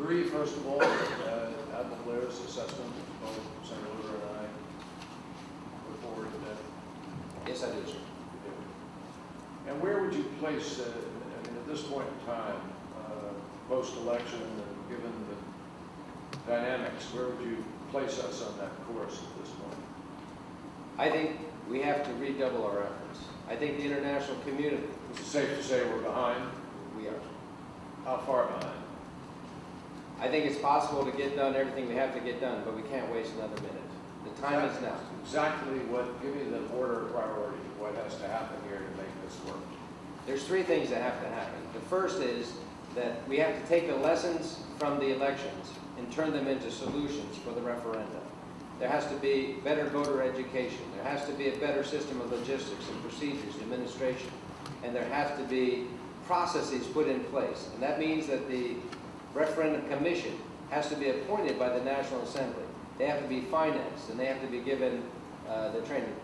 agree, first of all, Admiral Blair's assessment, both Senator Lugar and I put forward that? Yes, I do, sir. And where would you place, I mean, at this point in time, post-election, and given the dynamics, where would you place us on that course at this point? I think we have to redouble our efforts. I think the international community. Is it safe to say we're behind? We are. How far behind? I think it's possible to get done everything we have to get done, but we can't waste another minute. The time is now. Exactly what, give me the order of priority, what has to happen here to make this work? There's three things that have to happen. The first is that we have to take the lessons from the elections and turn them into solutions for the referendum. There has to be better voter education. There has to be a better system of logistics and procedures, administration. And there have to be processes put in place. And that means that the referendum commission has to be appointed by the National Assembly. They have to be financed and they have to be given the training.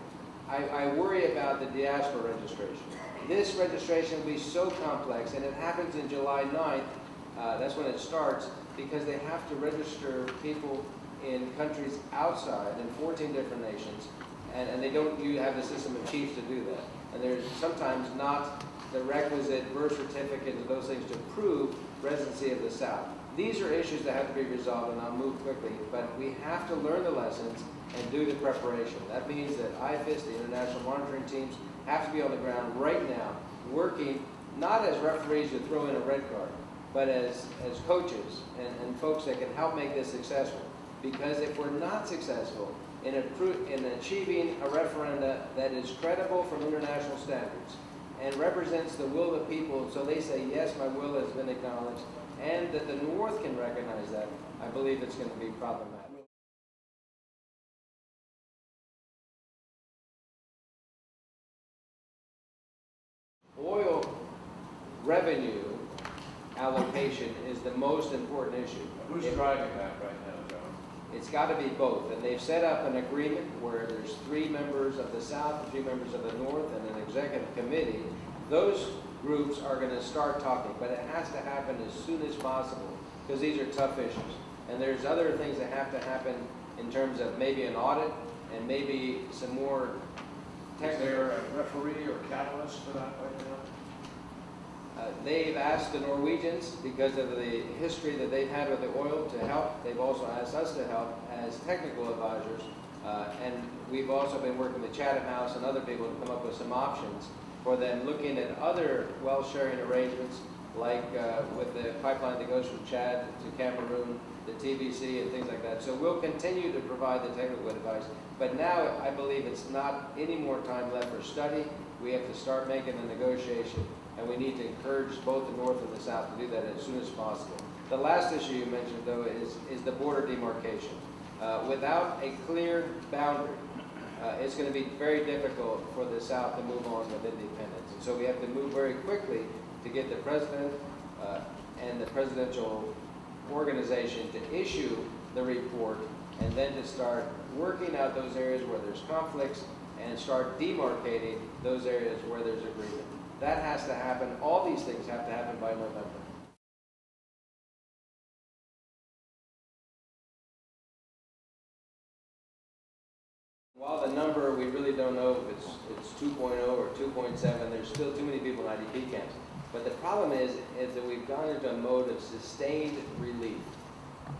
I worry about the diaspora registration. This registration will be so complex, and it happens in July 9th. That's when it starts, because they have to register people in countries outside, in 14 different nations, and they don't have the system of chiefs to do that. And there's sometimes not the requisite birth certificate and those things to prove residency of the South. These are issues that have to be resolved, and I'll move quickly, but we have to learn the lessons and do the preparation. That means that IFIS, the international monitoring teams, have to be on the ground right now, working not as referees who throw in a red card, but as coaches and folks that can help make this successful. Because if we're not successful in achieving a referenda that is credible from international standards and represents the will of the people, so they say, yes, my will has been acknowledged, and that the North can recognize that, I believe it's going to be problematic. Oil revenue allocation is the most important issue. Who's driving that right now, John? It's got to be both, and they've set up an agreement where there's 3 members of the South, 3 members of the North, and an executive committee. Those groups are going to start talking, but it has to happen as soon as possible, because these are tough issues. And there's other things that have to happen in terms of maybe an audit and maybe some more technical. Is there a referee or catalyst for that right now? They've asked the Norwegians, because of the history that they've had with the oil, to help. They've also asked us to help as technical advisors. And we've also been working with Chatham House and other people to come up with some options for them, looking at other well sharing arrangements, like with the pipeline that goes from Chad to Cameroon, the TBC and things like that. So we'll continue to provide the technical advice. But now I believe it's not any more time left for study. We have to start making the negotiation, and we need to encourage both the North and the South to do that as soon as possible. The last issue you mentioned, though, is the border demarcation. Without a clear boundary, it's going to be very difficult for the South to move on with independence. And so we have to move very quickly to get the President and the presidential organization to issue the report, and then to start working out those areas where there's conflicts and start demarcating those areas where there's agreement. That has to happen. All these things have to happen by November. While the number, we really don't know if it's 2.0 or 2.7, there's still too many people in IDP camps. But the problem is that we've gone into a mode of sustained relief.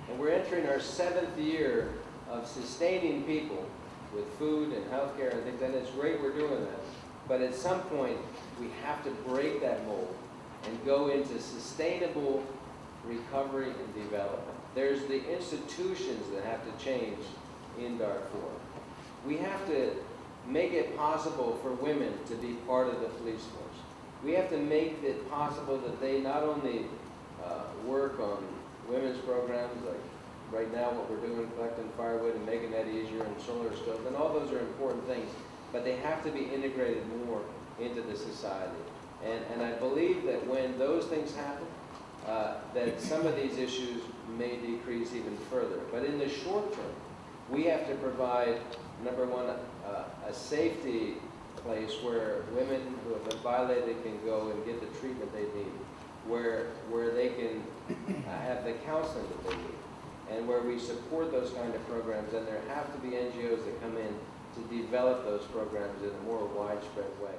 And we're entering our 7th year of sustaining people with food and health care and things, and it's great we're doing that. But at some point, we have to break that mold and go into sustainable recovery and development. There's the institutions that have to change in Darfur. We have to make it possible for women to be part of the police force. We have to make it possible that they not only work on women's programs, like right now what we're doing, collecting firewood and making that easier, and solar stoves, and all those are important things, but they have to be integrated more into the society. And I believe that when those things happen, that some of these issues may decrease even further. But in the short term, we have to provide, number one, a safety place where women who have been violated can go and get the treatment they need, where they can have the counseling that they need. And where we support those kind of programs, then there have to be NGOs that come in to develop those programs in a more widespread way.